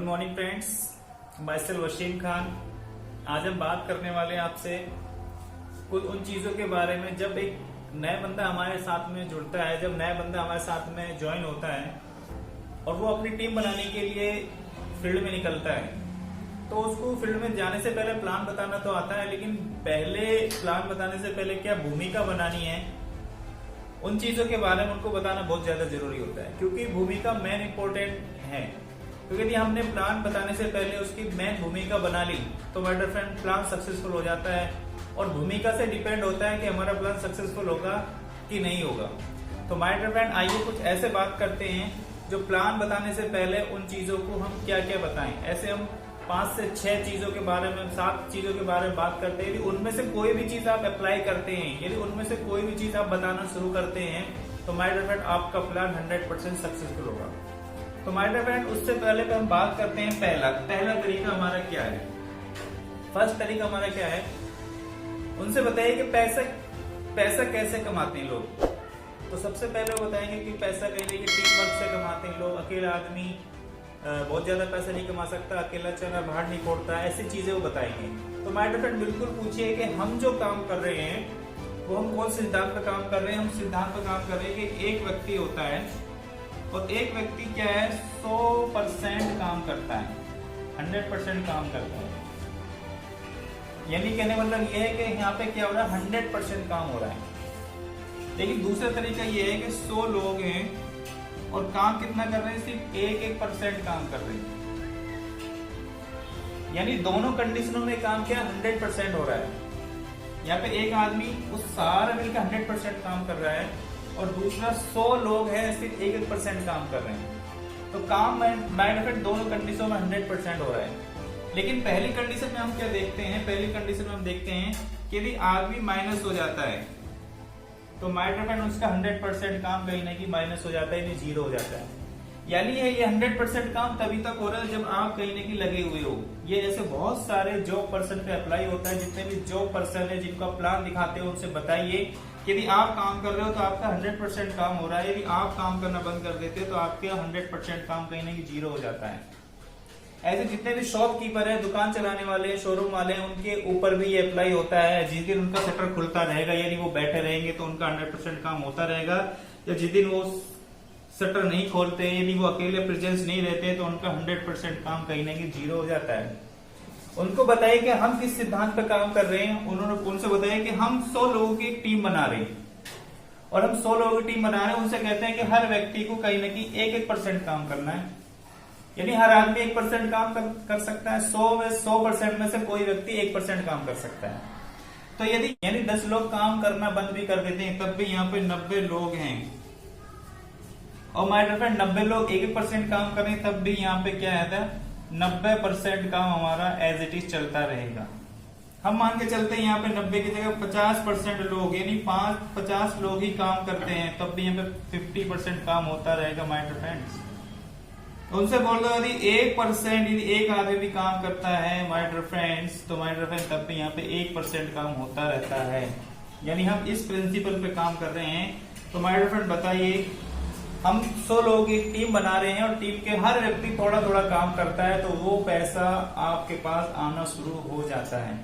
Good morning friends, myself Wasim Khan. आज हम बात करने वाले हैं आपसे कुछ उन चीजों के बारे में जब एक नया बंदा हमारे साथ में जुड़ता है, जब नया बंदा हमारे साथ में ज्वाइन होता है और वो अपनी टीम बनाने के लिए फील्ड में निकलता है, तो उसको फील्ड में जाने से पहले प्लान बताना तो आता है, लेकिन पहले प्लान बताने से पहले क्या भूमिका बनानी है, उन चीजों के बारे में उनको बताना बहुत ज्यादा जरूरी होता है, क्योंकि भूमिका मेन इंपॉर्टेंट है। क्योंकि यदि हमने प्लान बताने से पहले उसकी मेन भूमिका बना ली तो my dear friend plan successful हो जाता है। और भूमिका से डिपेंड होता है कि हमारा प्लान सक्सेसफुल होगा कि नहीं होगा। तो माय डियर फ्रेंड आइए कुछ ऐसे बात करते हैं जो प्लान बताने से पहले उन चीजों को हम क्या क्या बताएं। ऐसे हम 5 से 6 चीजों के बारे में, 7 चीजों के बारे में बात करते हैं। यदि उनमें से कोई भी चीज आप अप्लाई करते हैं, यदि उनमें से कोई भी चीज आप बताना शुरू करते हैं, तो माय डियर फ्रेंड आपका प्लान 100% सक्सेसफुल होगा। तो माय डियर फ्रेंड उससे पहले हम बात करते हैं पहला तरीका हमारा क्या है। फर्स्ट तरीका हमारा क्या है, उनसे बताइए कि पैसा कैसे कमाते हैं लोग। तो सबसे पहले वो बताएंगे कि पैसा कहीं कि टीम वर्क से कमाते हैं लोग। अकेला आदमी बहुत ज्यादा पैसा नहीं कमा सकता, अकेला चना बाहर नहीं फोड़ता, ऐसी चीजें वो बताएंगे। तो माय डियर फ्रेंड बिल्कुल पूछिए कि हम जो काम कर रहे हैं वो हम कौन सिद्धांत पर काम कर रहे हैं। हम सिद्धांत पर काम कर रहे हैं कि एक व्यक्ति होता है और एक व्यक्ति क्या है 100% काम करता है, 100% काम करता है। यानी कहने मतलब ये है कि यहाँ पे क्या हो रहा है, 100% काम हो रहा है। लेकिन दूसरा तरीका ये है कि 100 लोग हैं और काम कितना कर रहे हैं, सिर्फ 1% काम कर रहे हैं। यानी दोनों कंडीशनों में काम क्या 100% हो रहा है। यहाँ पे एक आदमी उस सारा मिलकर 100% काम कर रहा है और दूसरा 100 लोग हैं सिर्फ 1% काम कर रहे हैं। तो काम माय डियर फ्रेंड दोनों कंडीशनों में 100% हो रहा है। लेकिन पहली कंडीशन में हम क्या देखते हैं, पहली कंडीशन में हम देखते हैं कि यदि आदमी माइनस हो जाता है तो माय डियर फ्रेंड उसका 100% काम कहीं ना कहीं माइनस हो जाता है, यानी 0 हो जाता है। यानी ये 100% काम तभी तक हो रहा है जब आप कहीं ना कहीं लगे हुए हो। ये ऐसे बहुत सारे जॉब पर्सन पे अप्लाई होता है। जितने भी जॉब पर्सन है जिनको प्लान दिखाते हो उनसे बताइए कि यदि आप काम कर रहे हो तो आपका 100% काम हो रहा है। यदि आप काम करना बंद कर देते हो तो आपके 100% काम कहीं ना कहीं 0 हो जाता है। ऐसे जितने भी शॉपकीपर है, दुकान चलाने वाले, शोरूम वाले हैं, उनके ऊपर भी ये अप्लाई होता है। जिस दिन उनका शटर खुलता रहेगा यानी वो बैठे रहेंगे तो उनका 100% काम होता रहेगा। या जिस दिन वो शटर नहीं खोलते, यदि वो अकेले प्रेजेंस नहीं रहते तो उनका 100% काम कहीं ना कहीं 0 हो जाता है। उनको बताइए कि हम किस सिद्धांत पर काम कर रहे हैं। उन्होंने उनसे बताया कि हम 100 लोगों की टीम बना रहे हैं और हम 100 लोगों की टीम बना रहे हैं। उनसे कहते हैं कि हर व्यक्ति को कहीं ना कहीं 1% काम करना है। यानी हर आदमी 1% काम कर सकता है। 100% में से कोई व्यक्ति 1% काम कर सकता है। तो यदि यानी 10 लोग काम करना बंद भी कर देते हैं तब भी यहाँ पे 90 लोग हैं और माय डियर फ्रेंड 90 लोग 1% काम करें तब भी यहाँ पे क्या है, 90% काम हमारा एज इट इज चलता रहेगा। हम मान के चलते हैं यहाँ पे 90 की जगह 50% लोग यानी 50 लोग ही काम करते हैं तब भी यहाँ पे 50% काम होता रहेगा माय डियर फ्रेंड्स। उनसे बोल दो यदि 1% यदि एक आदमी भी काम करता है माय डियर फ्रेंड्स, तो माय डियर फ्रेंड तब भी यहाँ पे 1% काम होता रहता है। यानी हम इस प्रिंसिपल पे काम कर रहे हैं। तो माय डियर फ्रेंड बताइए, हम 100 लोगों की टीम बना रहे हैं और टीम के हर व्यक्ति थोड़ा थोड़ा काम करता है तो वो पैसा आपके पास आना शुरू हो जाता है।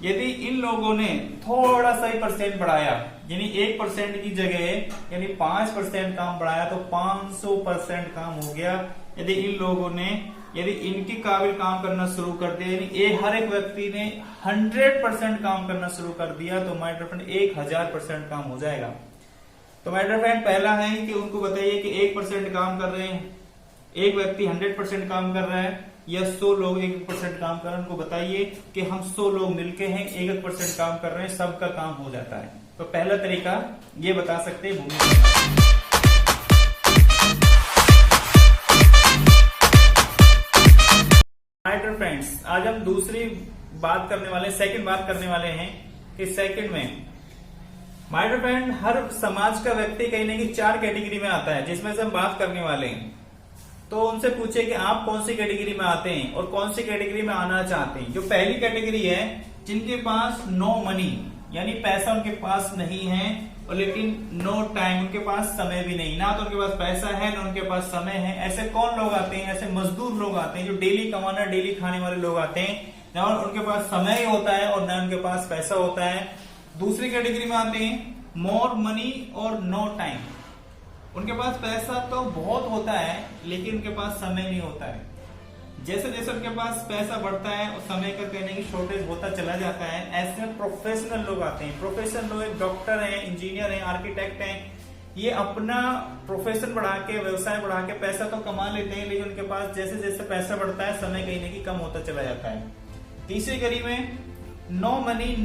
यदि इन लोगों ने थोड़ा सा ही परसेंट बढ़ाया, यानी 1% की जगह यानी 5% काम बढ़ाया तो 500% काम हो गया। यदि इन लोगों ने यदि इनके काबिल काम करना शुरू कर दिया, यानी हर एक व्यक्ति ने 100% काम करना शुरू कर दिया तो माय डियर फ्रेंड 1000% काम हो जाएगा। तो माय डियर फ्रेंड पहला है कि उनको बताइए कि 1% काम कर रहे हैं, एक व्यक्ति 100% काम कर रहा है या 100 लोग 1% काम कर रहे हैं। उनको बताइए कि हम 100 लोग मिलके हैं 1% काम कर रहे हैं, सबका काम हो जाता है। तो पहला तरीका ये बता सकते हैं भूमिका। माय डियर फ्रेंड्स आज हम दूसरी बात करने वाले, सेकंड बात करने वाले हैं कि सेकंड में माय डियर फ्रेंड हर समाज का व्यक्ति कहीं ना कहीं 4 कैटेगरी में आता है जिसमें से हम बात करने वाले हैं। तो उनसे पूछे कि आप कौन सी कैटेगरी में आते हैं और कौन सी कैटेगरी में आना चाहते हैं। जो पहली कैटेगरी है जिनके पास नो मनी यानी पैसा उनके पास नहीं है, और लेकिन नो टाइम, उनके पास समय भी नहीं, ना तो उनके पास पैसा है ना उनके पास समय है। ऐसे कौन लोग आते हैं? ऐसे मजदूर लोग आते हैं जो डेली कमाना डेली खाने वाले लोग आते हैं, ना उनके पास समय ही होता है और ना उनके पास पैसा होता है। दूसरी कैटेगरी में आते हैं मोर मनी और नो टाइम। उनके पास पैसा तो बहुत होता है लेकिन उनके पास समय नहीं होता है। जैसे जैसे उनके पास पैसा बढ़ता है और समय का कहने की शॉर्टेज होता चला जाता है। ऐसे प्रोफेशनल लोग आते हैं। प्रोफेशनल लोग डॉक्टर हैं, इंजीनियर हैं, आर्किटेक्ट हैं। ये अपना प्रोफेशन बढ़ा के, व्यवसाय बढ़ा के पैसा तो कमा लेते हैं, लेकिन उनके पास जैसे जैसे पैसा बढ़ता है समय कहीं ना कहीं कम होता चला जाता है। तीसरी कड़ी में नो मनी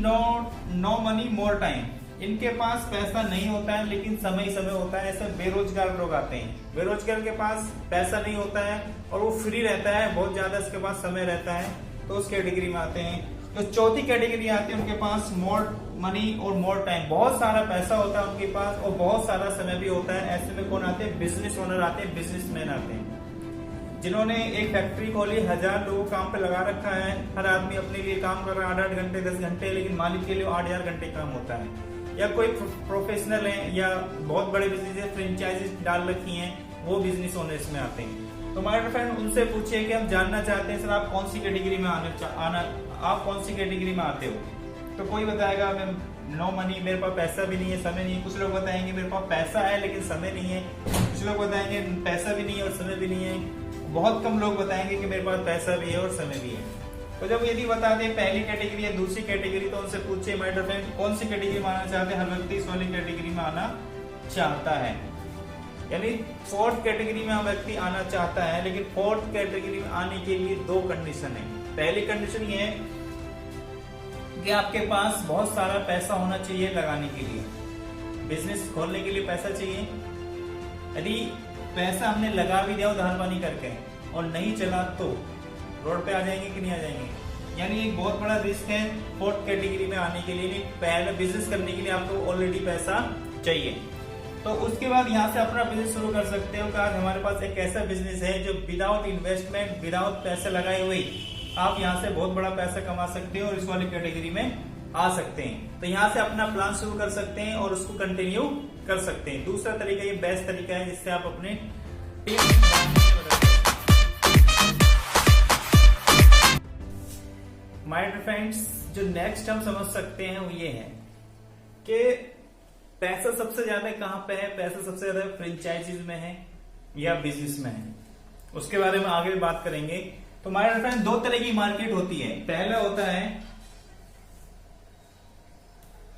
मोर टाइम। इनके पास पैसा नहीं होता है लेकिन समय ही समय होता है। ऐसे बेरोजगार लोग आते हैं। बेरोजगार के पास पैसा नहीं होता है और वो फ्री रहता है, बहुत ज्यादा इसके पास समय रहता है, तो उस कैटेगरी में आते हैं। तो चौथी कैटेगरी आती है उनके पास मोर मनी और मोर टाइम। बहुत सारा पैसा होता है उनके पास और बहुत सारा समय भी होता है। ऐसे में कौन आते हैं? बिजनेस ओनर आते हैं, बिजनेसमैन आते हैं, जिन्होंने एक फैक्ट्री खोली, 1000 लोगों को काम पे लगा रखा है। हर आदमी अपने लिए काम कर रहा है 8-8 घंटे 10 घंटे, लेकिन मालिक के लिए 8000 घंटे काम होता है। या कोई प्रोफेशनल है या बहुत बड़े बिजनेस फ्रेंचाइजी डाल रखी हैं, वो बिजनेस ओनर इसमें आते हैं। तो माय फ्रेंड उनसे पूछिए कि हम जानना चाहते हैं सर आप कौन सी कैटेगरी में आप कौन सी कैटेगरी में आते हो? तो कोई बताएगा मैं नो मनी, मेरे पास पैसा भी नहीं है, समय नहीं है। कुछ लोग बताएंगे मेरे पास पैसा है लेकिन समय नहीं है। कुछ लोग बताएंगे पैसा भी नहीं है और समय भी नहीं है। बहुत कम लोग बताएंगे कि मेरे पास पैसा भी है और समय भी है। तो जब यदि बता दें पहली कैटेगरी या दूसरी कैटेगरी, तो उनसे पूछिए माय डियर फ्रेंड कौन सी कैटेगरी में आना चाहते हैं? हर व्यक्ति इस वाली कैटेगरी में आना चाहता है, यानी फोर्थ कैटेगरी में हर व्यक्ति आना चाहता है। लेकिन फोर्थ कैटेगरी में आने के लिए 2 कंडीशन है। पहली कंडीशन ये है कि आपके पास बहुत सारा पैसा होना चाहिए लगाने के लिए, बिजनेस खोलने के लिए पैसा चाहिए। यदि पैसा हमने लगा भी दिया उधार पानी करके और नहीं चला तो रोड पे आ जाएंगे कि नहीं आ जाएंगे? यानी एक बहुत बड़ा रिस्क है फोर्थ कैटेगरी में आने के लिए। पहले बिजनेस करने के लिए आपको ऑलरेडी पैसा चाहिए, तो उसके बाद यहाँ से अपना बिजनेस शुरू कर सकते हो। आज हमारे पास एक ऐसा बिजनेस है जो विदाउट इन्वेस्टमेंट, विदाउट पैसे लगाए हुए आप यहाँ से बहुत बड़ा पैसा कमा सकते हो और इस वाली कैटेगरी में आ सकते हैं। तो यहाँ से अपना प्लान शुरू कर सकते हैं और उसको कंटिन्यू कर सकते हैं। दूसरा तरीका, ये बेस्ट तरीका है जिससे आप अपने माय डियर फ्रेंड्स, जो नेक्स्ट हम समझ सकते हैं वो ये है कि पैसा सबसे ज्यादा कहां पे है? पैसा सबसे ज्यादा फ्रेंचाइजीज में है या बिजनेस में है, उसके बारे में आगे भी बात करेंगे। तो माय डियर फ्रेंड 2 तरह की मार्केट होती है। पहला होता है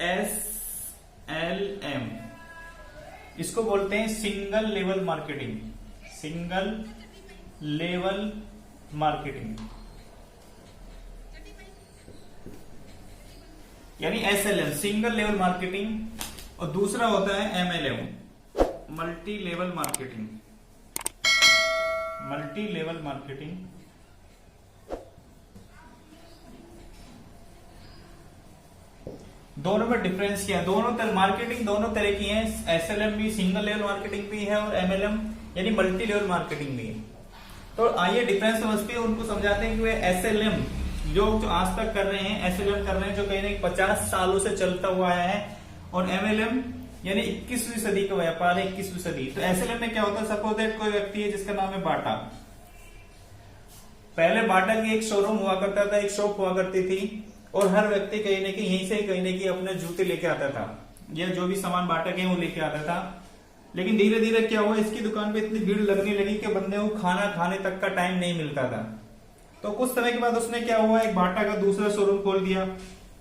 SLM, इसको बोलते हैं single level marketing. Single level marketing यानी SLM, सिंगल लेवल मार्केटिंग। और दूसरा होता है MLM, multi level marketing. Multi level marketing दोनों में डिफरेंस क्या है? दोनों मार्केटिंग दोनों तरह की है। SLM भी सिंगल लेवल मार्केटिंग भी है और MLM यानी मल्टी लेवल मार्केटिंग भी है। तो आइए डिफरेंस समझते हैं, उनको समझाते हैं कि वे SLM जो आज तक कर रहे हैं, SLM कर रहे हैं जो कहीं ना 50 सालों से चलता हुआ है, और MLM यानी 21वीं सदी का व्यापार है, 21वीं सदी। तो SLM में क्या होता है? सपोज दैट कोई व्यक्ति है जिसका नाम है बाटा। पहले बाटा की एक शोरूम हुआ करता था, एक शॉप हुआ करती थी, और हर व्यक्ति कहीं ना कहीं यहीं से कहीं ना कहीं अपने जूते लेके आता था या जो भी सामान बाटा के वो लेके आता था। लेकिन धीरे धीरे क्या हुआ, इसकी दुकान पे इतनी भीड़ लगने लगी कि बंदे को खाना खाने तक का टाइम नहीं मिलता था। तो कुछ समय के बाद उसने क्या हुआ, एक बाटा का दूसरा शोरूम खोल दिया।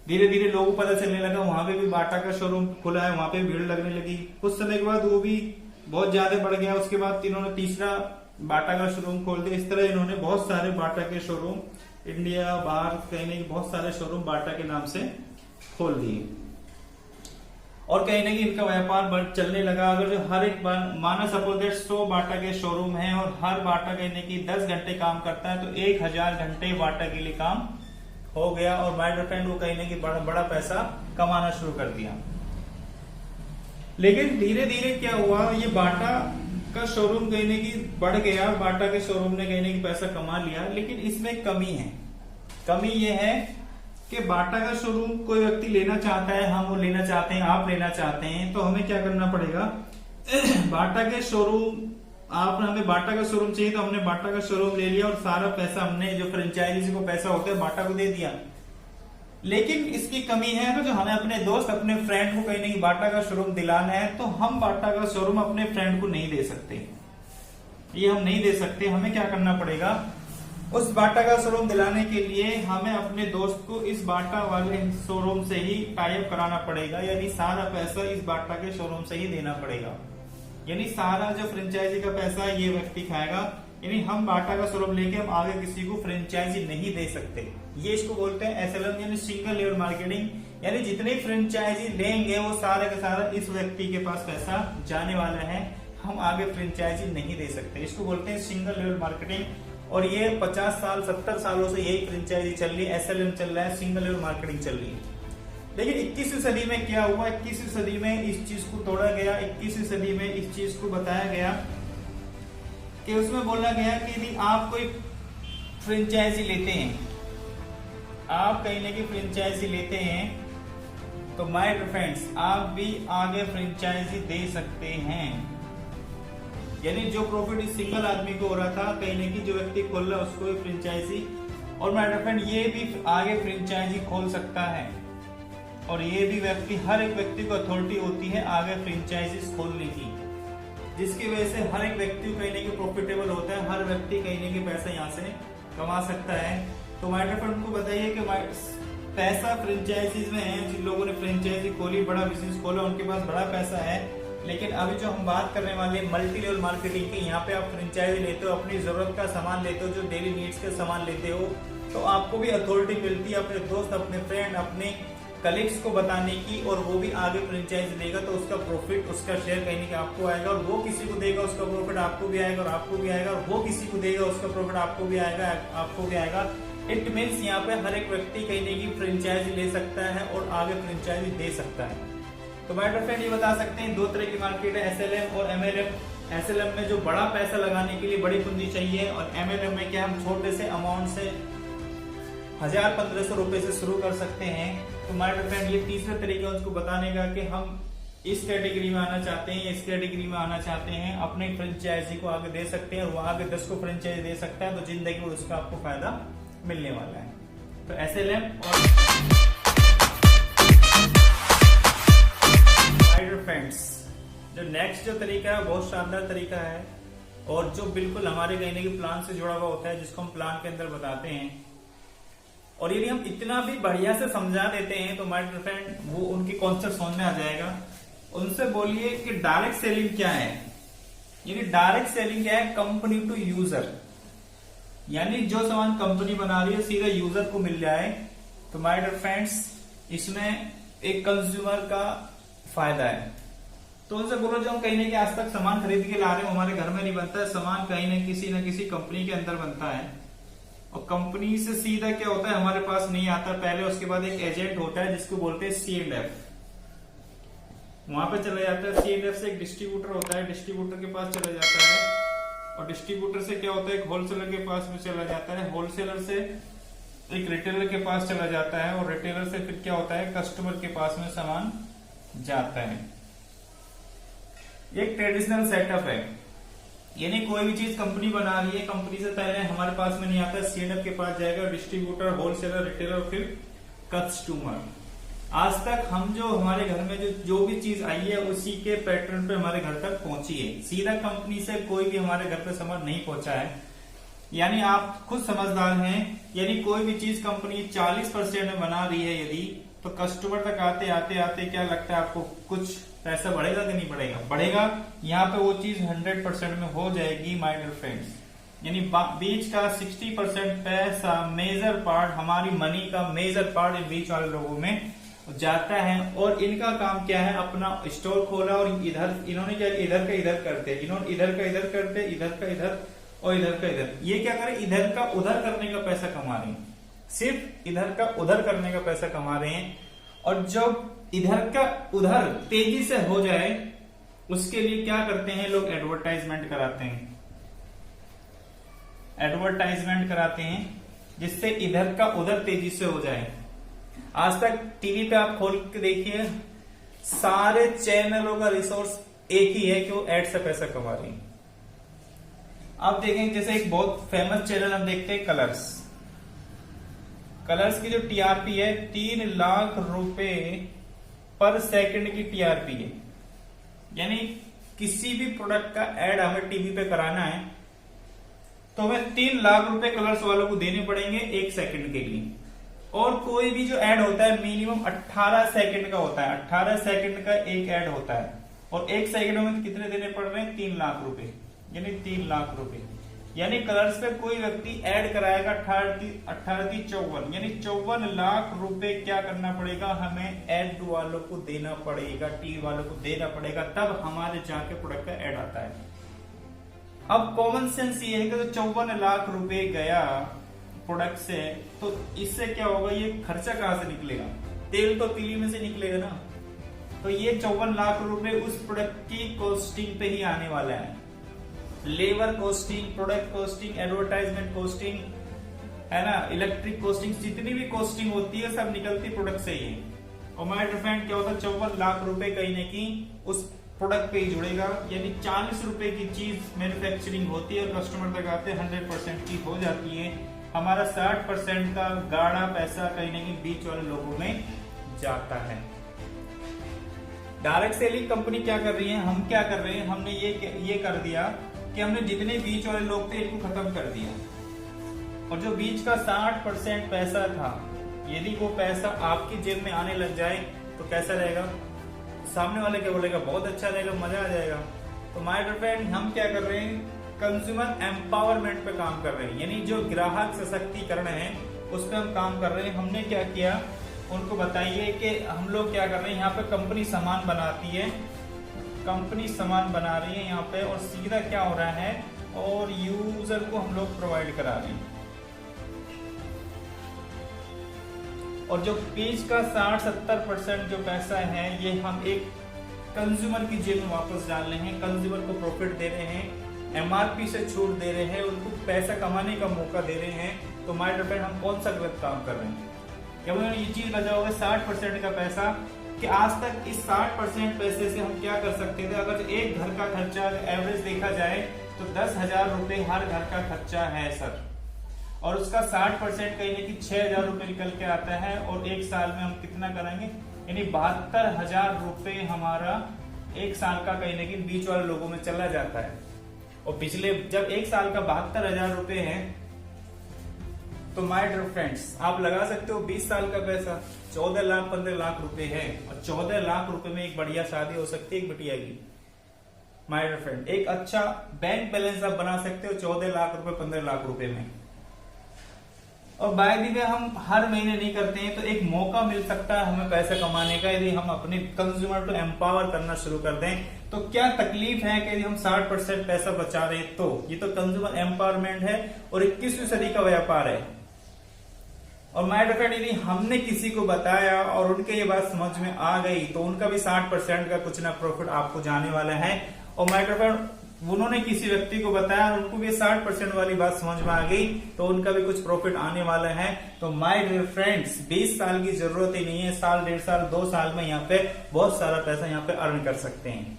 धीरे धीरे लोगों को पता चलने लगा वहां पे भी बाटा का शोरूम खुला है, वहां पे भीड़ लगने लगी। कुछ समय के बाद वो भी बहुत ज्यादा बढ़ गया। उसके बाद इन्होंने तीसरा बाटा का शोरूम खोल दिया। इस तरह इन्होंने बहुत सारे बाटा के शोरूम इंडिया बाहर कहीं ना बहुत सारे शोरूम बाटा के नाम से खोल दिए, और कहीं ना कहीं इनका व्यापार चलने लगा। अगर जो हर एक माना सपोज दैट 100 बाटा के शोरूम है और हर बाटा कहीं ना कहीं 10 घंटे काम करता है, तो 1000 घंटे बाटा के लिए काम हो गया, और माय डियर फ्रेंड वो कहीं ना कहीं बड़ा पैसा कमाना शुरू कर दिया। लेकिन धीरे धीरे क्या हुआ, ये बाटा का शोरूम कहीं ना कहीं बढ़ गया, बाटा के शोरूम ने कहीं ना कहीं पैसा कमा लिया। लेकिन इसमें कमी है। कमी ये है कि बाटा का शोरूम कोई व्यक्ति लेना चाहता है, हम वो लेना चाहते हैं, आप लेना चाहते हैं, तो हमें क्या करना पड़ेगा? बाटा के शोरूम, आप हमें बाटा का शोरूम चाहिए, तो हमने बाटा का शोरूम ले लिया और सारा पैसा हमने जो फ्रेंचाइजी को पैसा होता है बाटा को दे दिया। लेकिन इसकी कमी है ना, जो हमें अपने दोस्त, अपने फ्रेंड को कहीं नहीं बाटा का शोरूम दिलाना है, तो हम बाटा का शोरूम अपने फ्रेंड को नहीं दे सकते, ये हम नहीं दे सकते। हमें क्या करना पड़ेगा? उस बाटा का शोरूम दिलाने के लिए हमें अपने दोस्त को इस बाटा वाले शोरूम से ही टाई अप कराना पड़ेगा, यानी सारा पैसा इस बाटा के शोरूम से ही देना पड़ेगा। यानी सारा जो फ्रेंचाइजी का पैसा ये व्यक्ति खाएगा, यानी हम बाटा का शोरूम लेके हम आगे किसी को फ्रेंचाइजी नहीं दे सकते। ये इसको बोलते हैं SLM, यानी सिंगल लेवल मार्केटिंग। यानी जितने फ्रेंचाइजी लेंगे वो सारा का सारा इस व्यक्ति के पास पैसा जाने वाला है, हम आगे फ्रेंचाइजी नहीं दे सकते। इसको बोलते हैं सिंगल लेवल मार्केटिंग। और ये 50 साल 70 सालों से यही फ्रेंचाइजी चल रही है, SLM चल रहा है, सिंगल लेवल मार्केटिंग चल रही है। लेकिन 21वीं सदी में क्या हुआ? 21वीं सदी में इस चीज को तोड़ा गया। 21वीं सदी में इस चीज को बताया गया कि उसमें बोला गया कि यदि आप कोई फ्रेंचाइजी लेते हैं, आप कहीं ना कहीं फ्रेंचाइजी लेते हैं, तो माय फ्रेंड्स आप भी आगे फ्रेंचाइजी दे सकते हैं। यानी जो प्रॉफिट इस सिंगल आदमी को हो रहा था, कहीं ना कहीं जो व्यक्ति खोल रहा है उसको भी फ्रेंचाइजी, और माय फ्रेंड ये भी आगे फ्रेंचाइजी खोल सकता है। और ये भी व्यक्ति, हर एक व्यक्ति को अथॉरिटी होती है आगे फ्रेंचाइजीज खोलने की, जिसकी वजह से हर एक व्यक्ति कहीं ना कहीं प्रॉफिटेबल होता है, हर व्यक्ति कहीं ना कहीं पैसा यहाँ से कमा सकता है। तो माय फ्रेंड को बताइए कि पैसा फ्रेंचाइजीज में है। जिन लोगों ने फ्रेंचाइजी खोली, बड़ा बिजनेस खोला, उनके पास बड़ा पैसा है। लेकिन अभी जो हम बात करने वाले मल्टी लेवल मार्केटिंग की, यहाँ पे आप फ्रेंचाइजी लेते हो, अपनी जरूरत का सामान लेते हो, जो डेली नीड्स के सामान लेते हो, तो आपको भी अथॉरिटी मिलती है अपने दोस्त, अपने फ्रेंड, अपने कलीग्स को बताने की, और वो भी आगे फ्रेंचाइज लेगा तो उसका प्रॉफिट, उसका शेयर कहीं ना आपको आएगा, और वो किसी को देगा उसका प्रॉफिट आपको भी आएगा, और आपको भी आएगा, और वो किसी को देगा उसका प्रॉफिट आपको भी आएगा, आपको भी आएगा। इट मीन्स यहाँ पे हर एक व्यक्ति कहीं ना कहीं फ्रेंचाइजी ले सकता है और आगे फ्रेंचाइजी दे सकता है। तो माय फ्रेंड ये बता सकते हैं, दो तरह की मार्केट है, SLM और MLM। SLM में जो बड़ा पैसा लगाने के लिए बड़ी पूंजी चाहिए, और MLM में क्या हम छोटे से अमाउंट से 1000-1500 रुपए से शुरू कर सकते हैं। तो माय फ्रेंड ये तीसरा तरीका उसको बताने का कि हम इस कैटेगरी में आना चाहते हैं, इस कैटेगरी में आना चाहते हैं, अपने फ्रेंचाइजी को आगे दे सकते हैं, और वो आगे 10 को फ्रेंचाइजी दे सकता है, तो जिंदगी में उसका आपको फायदा मिलने वाला है। तो SLM और फ्रेंड्स, जो नेक्स्ट जो तरीका है बहुत शानदार तरीका है, और जो बिल्कुल हमारे कहीं ना कहीं प्लान से जुड़ा हुआ होता है, जिसको हम प्लान के अंदर बताते हैं। और यदि हम इतना भी बढ़िया से समझा देते हैं तो माय फ्रेंड वो उनकी कॉन्सेप्ट समझ में आ जाएगा। उनसे बोलिए कि डायरेक्ट सेलिंग क्या है। यानी डायरेक्ट सेलिंग क्या है? कंपनी टू यूजर, यानी जो सामान कंपनी बना रही है सीधा यूजर को मिल जाए। तो माय डियर फ्रेंड्स, इसमें एक कंज्यूमर का फायदा है। तो उनसे बोलो जो हम कहीं ना कहीं आज तक सामान खरीद के ला रहे हो, हमारे घर में नहीं बनता है सामान, कहीं ना किसी कंपनी के अंदर बनता है, और कंपनी से सीधा क्या होता है हमारे पास नहीं आता पहले, उसके बाद एक एजेंट होता है जिसको बोलते हैं C&F, वहां पे चला जाता है। C&F से एक डिस्ट्रीब्यूटर होता है, डिस्ट्रीब्यूटर के पास चला जाता है, और डिस्ट्रीब्यूटर से क्या होता है एक होलसेलर के पास में चला जाता है, होलसेलर से एक रिटेलर के पास चला जाता है, और रिटेलर से फिर क्या होता है कस्टमर के पास में सामान जाता है। एक ट्रेडिशनल सेटअप है, यानी कोई भी चीज कंपनी बना रही है, कंपनी से पहले हमारे पास में नहीं आता, C&F के पास जाएगा, डिस्ट्रीब्यूटर, होलसेलर, रिटेलर, फिर कस्टमर। आज तक हम जो हमारे घर में जो भी चीज आई है उसी के पैटर्न पे हमारे घर तक पहुंची है, सीधा कंपनी से कोई भी हमारे घर पे सामान नहीं पहुंचा है। यानी आप खुद समझदार हैं, यानी कोई भी चीज कंपनी 40% में बना रही है यदि, तो कस्टमर तक आते आते आते क्या लगता है आपको कुछ पैसा बढ़ेगा कि नहीं बढ़ेगा? बढ़ेगा। यहाँ पे वो चीज 100% में हो जाएगी माय डियर फ्रेंड्स। यानी बीच का 60% पैसा, मेजर पार्ट, हमारी मनी का मेजर पार्ट इन बीच वाले लोगों में जाता है। और इनका काम क्या है? अपना स्टोर खोला, और इन्होंने क्या इधर का इधर करते, इन्होंने इधर का इधर करते, इधर का इधर और इधर का इधर। ये क्या करे? इधर का उधर करने का पैसा कमा रहे हैं, सिर्फ इधर का उधर करने का पैसा कमा रहे हैं। और जब इधर का उधर तेजी से हो जाए उसके लिए क्या करते हैं लोग? एडवर्टाइजमेंट कराते हैं, एडवर्टाइजमेंट कराते हैं जिससे इधर का उधर तेजी से हो जाए। आज तक टीवी पे आप खोल के देखिए, सारे चैनलों का रिसोर्स एक ही है कि वो एड से पैसा कमा रही है। आप देखें जैसे एक बहुत फेमस चैनल हम देखते हैं कलर्स। कलर्स की जो टीआरपी है 3 लाख रुपए पर सेकंड की टीआरपी है। यानी किसी भी प्रोडक्ट का एड हमें टीवी पे कराना है तो हमें 3 लाख रुपए कलर्स वालों को देने पड़ेंगे 1 सेकंड के लिए। और कोई भी जो ऐड होता है मिनिमम 18 सेकंड का होता है, 18 सेकंड का एक ऐड होता है। और 1 सेकंड में कितने देने पड़ रहे हैं? 3 लाख रुपए, यानी 3 लाख रुपए। यानी कलर्स पे कोई व्यक्ति ऐड कराएगा 18-54 यानी 54 लाख रुपए क्या करना पड़ेगा? हमें ऐड वालों को देना पड़ेगा, टीवी वालों को देना पड़ेगा, तब हमारे जाके प्रोडक्ट का ऐड आता है। अब कॉमन सेंस ये है कि तो 54 लाख रुपए गया प्रोडक्ट से, तो इससे क्या होगा? ये खर्चा कहां से निकलेगा? तेल तो तीली में से निकलेगा ना। तो ये 54 लाख रुपए उस प्रोडक्ट की कॉस्टिंग पे ही आने वाला है। Labour costing, product costing, advertisement costing, है ना, इलेक्ट्रिक कॉस्टिंग, जितनी भी कॉस्टिंग होती है सब निकलती प्रोडक्ट से ही। और माय डियर फ्रेंड क्या होता है? 54 लाख रुपए कहीं ना कहीं उस प्रोडक्ट पे ही जुड़ेगा। यानी 40 रुपए की चीज मैन्युफैक्चरिंग होती है और कस्टमर तक आते 100% की हो जाती है। हमारा 60% का गाढ़ा पैसा कहीं ना कहीं बीच वाले लोगों में जाता है। डायरेक्ट सेलिंग कंपनी क्या कर रही है, हम क्या कर रहे हैं? हमने ये कर दिया कि हमने जितने बीच वाले लोग थे इनको खत्म कर दिया। और जो बीच का 60% पैसा था, यदि वो पैसा आपकी जेब में आने लग जाए तो कैसा रहेगा? सामने वाले क्या बोलेगा? बहुत अच्छा रहेगा, मजा आ जाएगा। तो माय डियर फ्रेंड हम क्या कर रहे हैं? कंज्यूमर एम्पावरमेंट पे काम कर रहे हैं। यानी जो ग्राहक सशक्तिकरण है उस पर हम काम कर रहे हैं। हमने क्या किया? उनको बताइए कि हम लोग क्या कर रहे हैं। यहाँ पे कंपनी सामान बनाती है, कंपनी सामान बना रही है यहाँ पे, और सीधा क्या हो रहा है? और यूजर को हम लोग प्रोवाइड करा रहे हैं। और जो बीच का 60-70% जो पैसा है ये हम एक कंज्यूमर की जेब में वापस डाल रहे हैं। कंज्यूमर को प्रॉफिट दे रहे हैं, एमआरपी से छूट दे रहे हैं, उनको पैसा कमाने का मौका दे रहे हैं। तो माय डियर फ्रेंड हम कौन सा गलत काम कर रहे हैं? जब उन्होंने ये चीज बचा होगा 60% का पैसा, कि आज तक इस 60% पैसे से हम क्या कर सकते थे? अगर एक घर का खर्चा एवरेज देखा जाए तो 10,000 रुपए हर घर का खर्चा है सर, और उसका 60% कहीं ना कि 6,000 रुपए निकल के आता है। और एक साल में हम कितना करेंगे? यानी 72,000 रुपए हमारा एक साल का कहीं ना कहीं बीच वाले लोगों में चला जाता है। और पिछले जब एक साल का 72,000 रुपए है तो माय डियर फ्रेंड्स आप लगा सकते हो 20 साल का पैसा 14 लाख 15 लाख रुपए है। और 14 लाख रुपए में एक बढ़िया शादी हो सकती है एक बिटिया की। माय डियर फ्रेंड एक अच्छा बैंक बैलेंस आप बना सकते हो 14 लाख रुपए 15 लाख रुपए में। और बाय द वे हम हर महीने नहीं करते हैं, तो एक मौका मिल सकता है हमें पैसा कमाने का यदि हम अपने कंज्यूमर को एम्पावर करना शुरू कर दें। तो क्या तकलीफ है कि यदि हम 60% पैसा बचा रहे हैं? तो ये तो कंज्यूमर एम्पावरमेंट है और 21वीं सदी का व्यापार है। और माय डियर फ्रेंड यदि हमने किसी को बताया और उनके ये बात समझ में आ गई तो उनका भी 60% का कुछ ना प्रॉफिट आपको जाने वाला है। और माय डियर फ्रेंड उन्होंने किसी व्यक्ति को बताया और उनको भी 60% वाली बात समझ में आ गई तो उनका भी कुछ प्रॉफिट आने वाला है। तो माय डियर फ्रेंड्स 20 साल की जरूरत ही नहीं है, साल 1.5 साल 2 साल में यहाँ पे बहुत सारा पैसा यहाँ पे अर्न कर सकते हैं।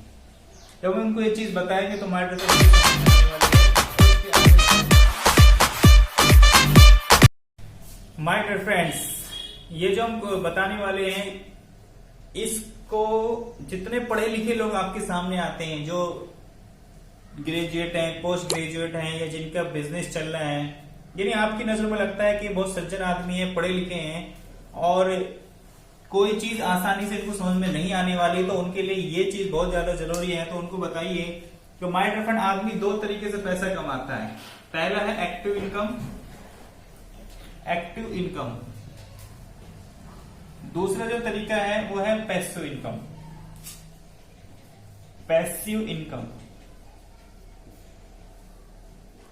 जब उनको ये चीज बताएंगे तो my dear my dear friends ये जो हम बताने वाले हैं इसको जितने पढ़े लिखे लोग आपके सामने आते हैं, जो ग्रेजुएट हैं, पोस्ट ग्रेजुएट हैं, या जिनका बिजनेस चल रहा है, यानी आपकी नजर में लगता है कि बहुत सज्जन आदमी है, पढ़े लिखे हैं और कोई चीज आसानी से इनको समझ में नहीं आने वाली, तो उनके लिए ये चीज बहुत ज्यादा जरूरी है। तो उनको बताइए कि माय डियर फ्रेंड आदमी 2 तरीके से पैसा कमाता है। पहला है एक्टिव इनकम, एक्टिव इनकम। दूसरा जो तरीका है वो है passive income, passive income.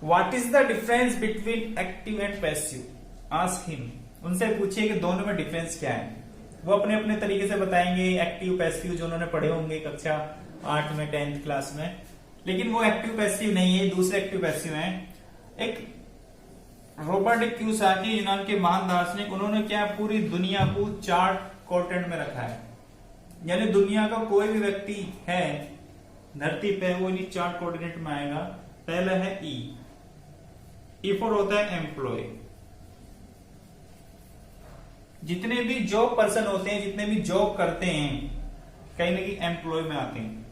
What is the difference between active and passive? Ask him, उनसे पूछिए कि दोनों में डिफरेंस क्या है। वो अपने अपने तरीके से बताएंगे, एक्टिव पैसिव जो उन्होंने पढ़े होंगे कक्षा 8 में 10th क्लास में। लेकिन वो एक्टिव पैसिव नहीं है, दूसरे एक्टिव पैसिव हैं। एक रॉबर्ट क्यूसाकी यूनान के महान दार्शनिक, उन्होंने क्या पूरी दुनिया को 4 क्वाड्रेंट में रखा है। यानी दुनिया का कोई भी व्यक्ति है धरती पे, वो इन्हीं 4 कोऑर्डिनेट में आएगा। पहला है ई फॉर होता है एम्प्लॉय। जितने भी जॉब पर्सन होते हैं, जितने भी जॉब करते हैं, कहीं ना कहीं एम्प्लॉय में आते हैं।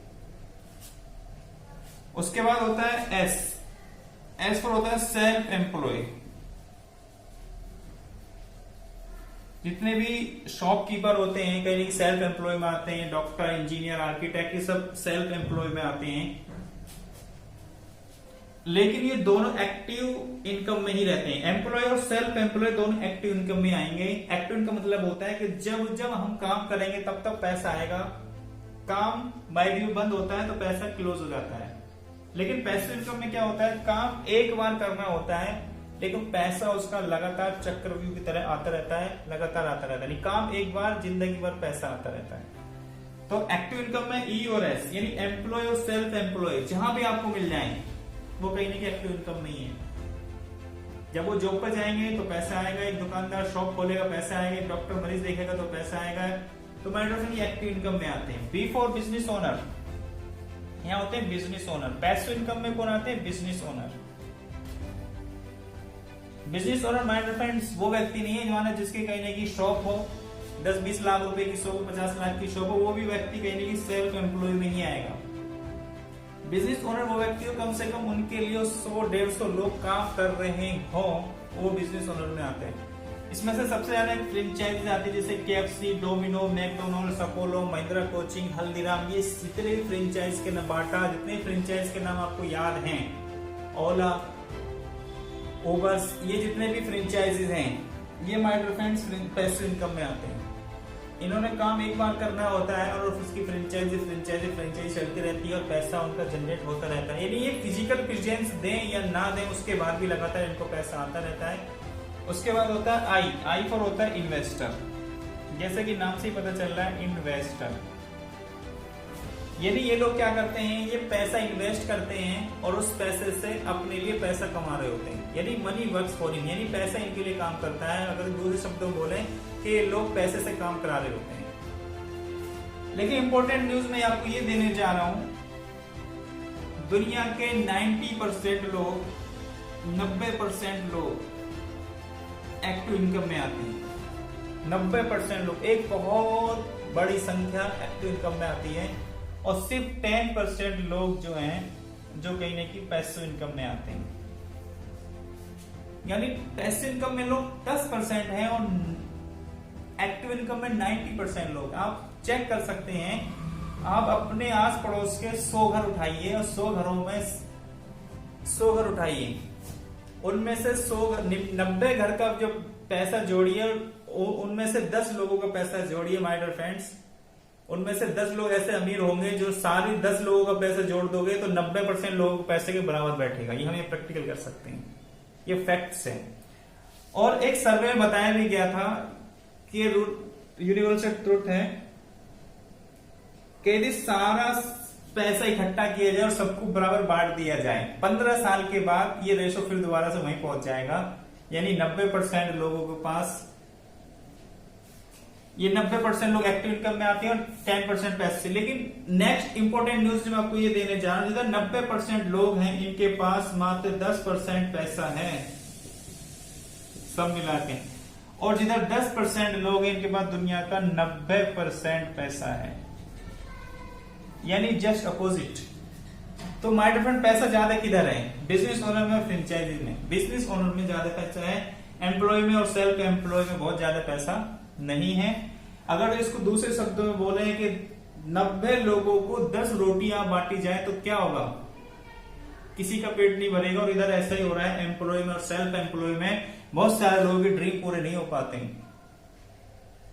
उसके बाद होता है एस फॉर होता है सेल्फ एम्प्लॉय। जितने भी शॉपकीपर होते हैं कहीं ना सेल्फ एम्प्लॉय में आते हैं। डॉक्टर, इंजीनियर, आर्किटेक्ट, ये सब सेल्फ एम्प्लॉय में आते हैं। लेकिन ये दोनों एक्टिव इनकम में ही रहते हैं। एम्प्लॉय और सेल्फ एम्प्लॉय दोनों एक्टिव इनकम में आएंगे। एक्टिव इनकम मतलब होता है कि जब जब हम काम करेंगे तब तब पैसा आएगा। काम बाय ड्यू बंद होता है तो पैसा क्लोज हो जाता है। लेकिन पैसिव इनकम में क्या होता है, काम एक बार करना होता है लेकिन पैसा उसका लगातार चक्रव्यूह की तरह आता रहता है, लगातार आता रहता है। काम एक बार, जिंदगी भर पैसा आता रहता है। तो एक्टिव इनकम में ई और एस, यानी एम्प्लॉय और सेल्फ एम्प्लॉय जहां भी आपको मिल जाए वो कहीं ना कहीं एक्टिव इनकम नहीं है। जब वो जॉब पर जाएंगे तो पैसा आएगा, एक दुकानदार शॉप खोलेगा पैसा आएगा, एक डॉक्टर मरीज देखेगा तो पैसा आएगा। तो माइंड एक्टिव इनकम में आते हैं। बी फॉर बिजनेस ओनर, यहाँ होते हैं बिजनेस ओनर। पैसिव इनकम में कौन आते हैं, business owner. Business owner my friends वो व्यक्ति नहीं है जो जिसके कहीं ना कहीं शॉप हो, 10-20 लाख रुपए की शॉप, 50 लाख की शॉप हो, वो भी व्यक्ति कहीं ना कहीं सेल्फ एम्प्लॉय में ही आएगा। बिजनेस ओनर वो व्यक्ति हो कम से कम उनके लिए 100-150 लोग काम कर रहे हो, वो बिजनेस ओनर में आते हैं। इसमें से सबसे ज्यादा फ्रेंचाइजी आती है, जैसे KFC, domino, McDonald's, Apollo, Mahindra coaching, Haldiram. ये जितने भी फ्रेंचाइज के नाम, बाटा, जितने फ्रेंचाइज के नाम आपको याद हैं, ओला, ओबर्स, ये जितने भी फ्रेंचाइजीज हैं, ये my dear friends passive income में आते हैं। इन्होंने काम एक बार करना होता है और उसकी फ्रेंचाइजी चलती रहती है और पैसा उनका जनरेट होता रहता है। यानी ये फिजिकल प्रेजेंस दें या ना दें, उसके बाद भी लगातार इनको पैसा आता रहता है। उसके बाद होता है आई फॉर होता है इन्वेस्टर। जैसे कि नाम से ही पता चल रहा है, इन्वेस्टर। यानी ये लोग क्या करते हैं, ये पैसा इन्वेस्ट करते हैं और उस पैसे से अपने लिए पैसा कमा रहे होते हैं। यानी मनी वर्क्स फॉर हिम, यानी पैसा इनके लिए काम करता है। अगर दूसरे शब्दों में बोले कि ये लोग पैसे से काम करा रहे होते हैं। लेकिन इंपॉर्टेंट न्यूज मैं आपको ये देने जा रहा हूं, दुनिया के 90% लोग, 90% लोग एक्टिव इनकम में आते हैं। 90% लोग, एक बहुत बड़ी संख्या एक्टिव इनकम में आती है। और सिर्फ 10% लोग जो हैं, जो कहीं ना कहीं पैसिव इनकम में आते हैं। यानी पैसिव इनकम में लोग 10% हैं और एक्टिव इनकम में 90% लोग। आप चेक कर सकते हैं, आप अपने आस पड़ोस के 100 घर उठाइए और 100 घरों में 100 घर उठाइए, उनमें से 90 घर का जो पैसा जोड़िए, उनमें से 10 लोगों का पैसा जोड़िए माय डियर फ्रेंड्स। उनमें से 10 लोग ऐसे अमीर होंगे जो सारी 10 लोगों का पैसा जोड़ दोगे तो 90% लोगों को पैसे के बराबर बैठेगा। ये हम ये प्रैक्टिकल कर सकते हैं, ये फैक्ट्स है। और एक सर्वे में बताया भी गया था कि यूनिवर्सल ट्रुथ है कि यदि सारा पैसा इकट्ठा किया जाए और सबको बराबर बांट दिया जाए, 15 साल के बाद ये रेशो फिर दोबारा से वहीं पहुंच जाएगा। यानी 90% लोगों के पास, ये 90% लोग एक्टिव इनकम में आते हैं और 10% पैसे से। लेकिन नेक्स्ट इंपॉर्टेंट न्यूज जो मैं आपको ये देने जा रहा हूं, जिधर 90% लोग हैं इनके पास मात्र 10% पैसा है सब मिला के, और जिधर 10% लोग हैं इनके पास दुनिया का 90% पैसा है। यानी जस्ट अपोजिट। तो माय डिफरेंट पैसा ज्यादा किधर है, बिजनेस ओनर में, फ्रेंचाइजी में। बिजनेस ओनर में ज्यादा पैसा है, एम्प्लॉय में और सेल्फ एम्प्लॉय में बहुत ज्यादा पैसा नहीं है। अगर इसको दूसरे शब्दों में बोले कि 90 लोगों को 10 रोटियां बांटी जाए तो क्या होगा, किसी का पेट नहीं भरेगा। और इधर ऐसा ही हो रहा है, एम्प्लॉय में और सेल्फ एम्प्लॉय में बहुत सारे लोगों के ड्रीम पूरे नहीं हो पाते हैं।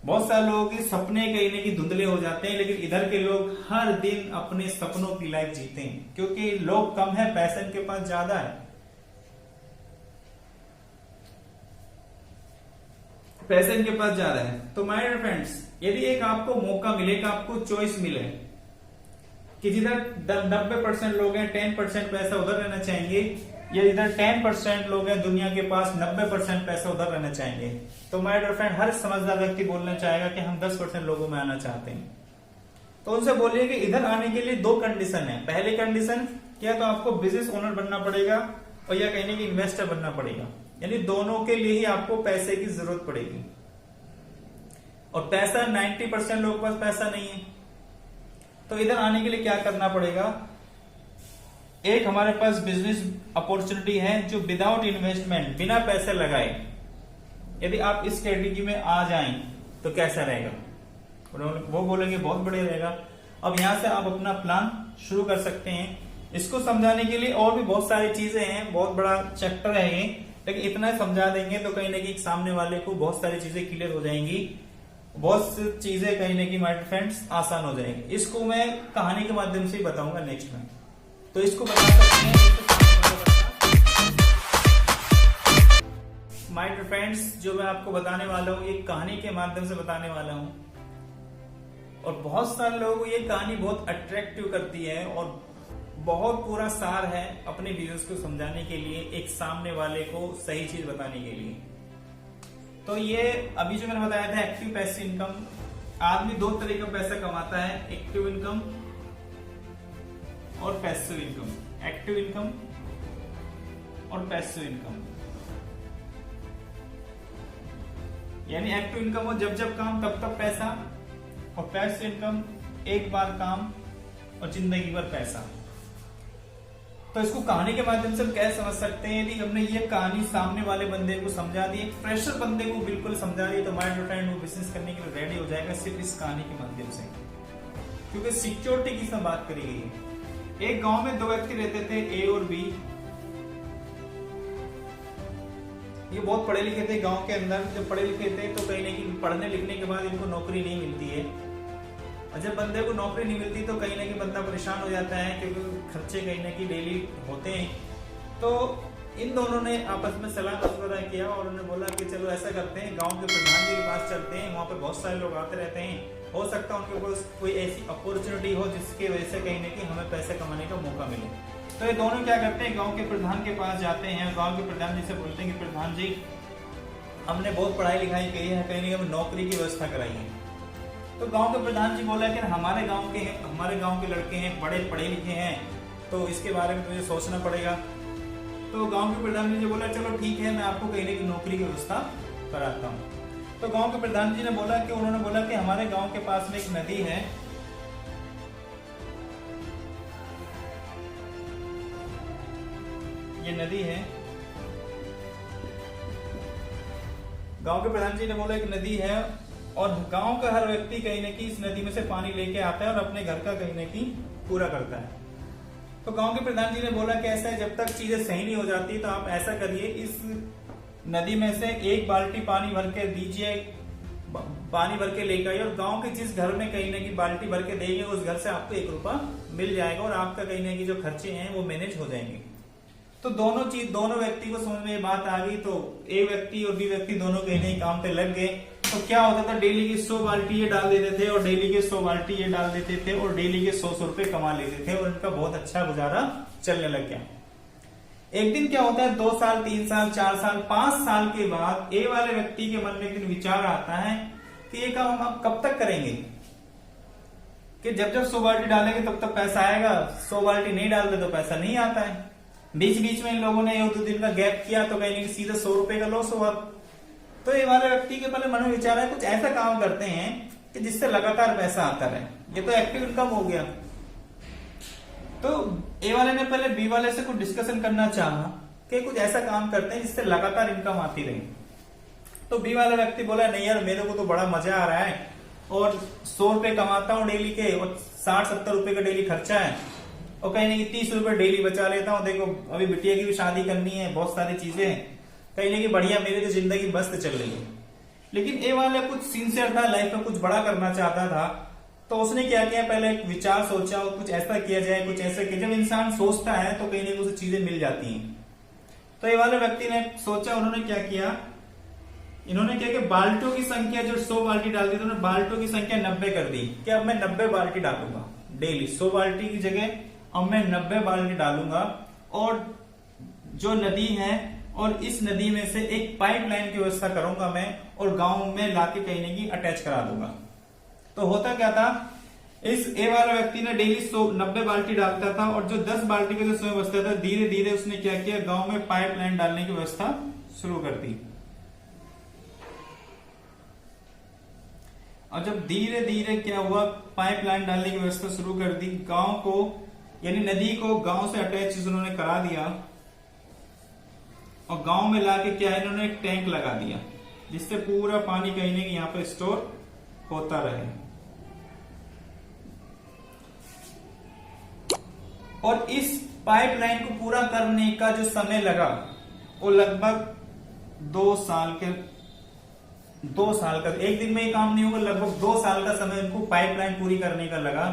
बहुत सारे लोगों के सपने कहीं ना कहीं धुंधले हो जाते हैं। लेकिन इधर के लोग हर दिन अपने सपनों की लाइफ जीते हैं, क्योंकि लोग कम है, पैसा इनके पास ज्यादा है। पैसे इनके पास ज्यादा है। तो माय डियर फ्रेंड्स, यदि एक आपको मौका मिले, आपको चॉइस मिले कि जिधर 90% लोग हैं 10% पैसा उधर रहना चाहेंगे ये इधर 10% लोग हैं दुनिया के पास 90% पैसा उधर रहना चाहेंगे। तो माय डियर फ्रेंड, हर समझदार व्यक्ति बोलना चाहेगा कि हम 10% लोगों में आना चाहते हैं। तो उनसे बोलिए कि इधर आने के लिए 2 कंडीशन है। पहली कंडीशन क्या, तो आपको बिजनेस ओनर बनना पड़ेगा और या कहने की इन्वेस्टर बनना पड़ेगा, यानी दोनों के लिए ही आपको पैसे की जरूरत पड़ेगी। और पैसा 90% लोगों के पास पैसा नहीं है। तो इधर आने के लिए क्या करना पड़ेगा, एक हमारे पास बिजनेस अपॉर्चुनिटी है जो विदाउट इन्वेस्टमेंट, बिना पैसे लगाए, यदि आप इस कैटेगरी में आ जाएं तो कैसा रहेगा। वो बोलेंगे बहुत बढ़िया रहेगा। अब यहां से आप अपना प्लान शुरू कर सकते हैं। इसको समझाने के लिए और भी बहुत सारी चीजें हैं, बहुत बड़ा चैप्टर है ये, लेकिन इतना समझा देंगे तो कहीं ना कहीं सामने वाले को बहुत सारी चीजें क्लियर हो जाएंगी, बहुत सी चीजें कहीं ना कहीं माय फ्रेंड्स आसान हो जाएंगी। इसको मैं कहानी के माध्यम से ही बताऊंगा नेक्स्ट में, तो इसको बता सकते हैं। माय फ्रेंड्स, जो मैं आपको बताने वाला हूँ ये कहानी के माध्यम से बताने वाला हूँ, और बहुत सारे लोगों को ये कहानी बहुत अट्रैक्टिव करती है और बहुत पूरा सार है अपने व्यूअर्स को समझाने के लिए, एक सामने वाले को सही चीज बताने के लिए। तो ये अभी जो मैंने बताया था एक्टिव पैसिव इनकम, आदमी 2 तरह का पैसा कमाता है, एक्टिव इनकम और पैसिव इनकम। एक्टिव इनकम और पैसिव इनकम, यानी एक्टिव इनकम हो जब जब काम तब तब पैसा, और पैसिव इनकम एक बार काम और जिंदगी भर पैसा। तो इसको कहानी के माध्यम से हम कैसे समझ सकते हैं, यदि हमने ये कहानी सामने वाले बंदे को समझा दी, एक फ्रेशर बंदे को बिल्कुल समझा दी, तो माय डियर फ्रेंड वो बिजनेस करने के लिए रेडी हो जाएगा सिर्फ इस कहानी के माध्यम से, क्योंकि सिक्योरिटी की सब बात करी गई है। एक गांव में 2 व्यक्ति रहते थे, ए और बी। ये बहुत पढ़े लिखे थे गांव के अंदर। जब पढ़े लिखे थे तो कहीं ना कहीं पढ़ने लिखने के बाद इनको नौकरी नहीं मिलती है, और जब बंदे को नौकरी नहीं मिलती तो कहीं ना कहीं बंदा परेशान हो जाता है, क्योंकि खर्चे कहीं ना कहीं डेली होते हैं। तो इन दोनों ने आपस में सलाह मशवरा किया और उन्होंने बोला कि चलो ऐसा करते हैं, गांव के प्रधान जी के पास चलते हैं, वहां पे बहुत सारे लोग आते रहते हैं, हो सकता है उनके पास कोई ऐसी अपॉर्चुनिटी हो जिसकी वजह से कहीं ना कहीं हमें पैसे कमाने का मौका मिले। तो ये दोनों क्या करते हैं, गांव के प्रधान के पास जाते हैं। गांव के प्रधान जी से बोलते हैं कि प्रधान जी, हमने बहुत पढ़ाई लिखाई की है, कहीं ना कहीं नौकरी की व्यवस्था कराई है। तो गांव के प्रधान जी बोला कि हमारे गांव के लड़के हैं, बड़े पढ़े लिखे हैं, तो इसके बारे में मुझे सोचना पड़ेगा। तो गांव के प्रधान जी ने बोला चलो ठीक है, मैं आपको कहीं ना कहीं नौकरी की व्यवस्था कराता हूँ। तो गांव के प्रधान जी ने बोला कि उन्होंने बोला कि हमारे गांव के पास में एक नदी है, ये नदी है। गांव के प्रधान जी ने बोला एक नदी है और गांव का हर व्यक्ति कहीं ना कहीं इस नदी में से पानी लेके आता है और अपने घर का कहीं ना कहीं पूरा करता है। तो गांव के प्रधान जी ने बोला कि ऐसा है, जब तक चीजें सही नहीं हो जाती तो आप ऐसा करिए, इस नदी में से 1 बाल्टी पानी भर के दीजिए, पानी भर के लेकर आइए, और गांव के जिस घर में कहीं ना कहीं बाल्टी भर के देंगे उस घर से आपको 1 रुपया मिल जाएगा और आपका कहीं ना कहीं जो खर्चे हैं वो मैनेज हो जाएंगे। तो दोनों व्यक्ति को समझ में ये बात आ गई। तो ए व्यक्ति और बी व्यक्ति दोनों कहीं ना कहीं काम पे लग गए। तो क्या होता था, डेली की 100 बाल्टी ये डाल देते थे और डेली के 100 बाल्टी ये डाल देते थे और डेली के 100 रुपए कमा लेते थे और उनका बहुत अच्छा गुजारा चलने लग गया। एक दिन क्या होता है, 2 साल 3 साल 4 साल 5 साल के बाद ए वाले व्यक्ति के मन में एक दिन विचार आता है कि ये काम हम कब तक करेंगे, कि जब जब 100 बाल्टी डालेंगे तब तक पैसा आएगा, 100 बाल्टी नहीं डालते तो पैसा नहीं आता है। बीच बीच में इन लोगों ने 1-2 दिन का गैप किया तो कहीं नहीं सीधे 100 रुपए का लॉस हुआ। तो ये वाले व्यक्ति के पहले मन में विचार है कुछ ऐसा काम करते हैं कि जिससे लगातार पैसा आता रहे। ये तो एक्टिव इनकम हो गया। तो ए वाले ने पहले बी वाले से कुछ डिस्कशन करना चाहा कि कुछ ऐसा काम करते हैं जिससे लगातार इनकम आती रहे। तो बी वाला व्यक्ति बोला नहीं यार, मेरे को तो बड़ा मजा आ रहा है और 100 रुपए कमाता हूँ डेली के और 60-70 रुपए का डेली खर्चा है और कहीं नहीं 30 रुपए डेली बचा लेता हूँ। देखो अभी बिटिया की भी शादी करनी है, बहुत सारी चीजें हैं, कहीं नहीं बढ़िया मेरी तो जिंदगी मस्त चल रही है। लेकिन ए वाला कुछ सिंसियर था, लाइफ में कुछ बड़ा करना चाहता था। तो उसने क्या किया, पहले एक विचार सोचा और कुछ ऐसा किया जाए, कुछ ऐसा किया। जब इंसान सोचता है तो कहीं नहीं उसे चीजें मिल जाती हैं। तो ये वाले व्यक्ति ने सोचा, उन्होंने क्या किया, इन्होंने क्या कि बाल्टों की संख्या जो 100 बाल्टी डाल दी, तो उन्होंने बाल्टों की संख्या 90 कर दी कि अब मैं 90 बाल्टी डालूंगा डेली। 100 बाल्टी की जगह अब मैं 90 बाल्टी डालूंगा और जो नदी है और इस नदी में से एक पाइपलाइन की व्यवस्था करूंगा मैं और गांव में लाके कहीं ना कहीं अटैच करा दूंगा। तो होता क्या था, इस ए वाला व्यक्ति ने डेली 90 बाल्टी डालता था और जो 10 बाल्टी का जो समय बचता था, धीरे धीरे उसने क्या किया, गांव में पाइपलाइन डालने की व्यवस्था शुरू कर दी। और जब धीरे धीरे क्या हुआ, पाइपलाइन डालने की व्यवस्था शुरू कर दी, गांव को यानी नदी को गांव से अटैच उन्होंने करा दिया और गांव में लाके क्या है, इन्होंने एक टैंक लगा दिया जिससे पूरा पानी कहीं ना कहीं यहाँ पे स्टोर होता रहे। और इस पाइपलाइन को पूरा करने का जो समय लगा वो लगभग 2 साल का, एक दिन में ये काम नहीं होगा, लगभग 2 साल का समय इनको पाइपलाइन पूरी करने का लगा।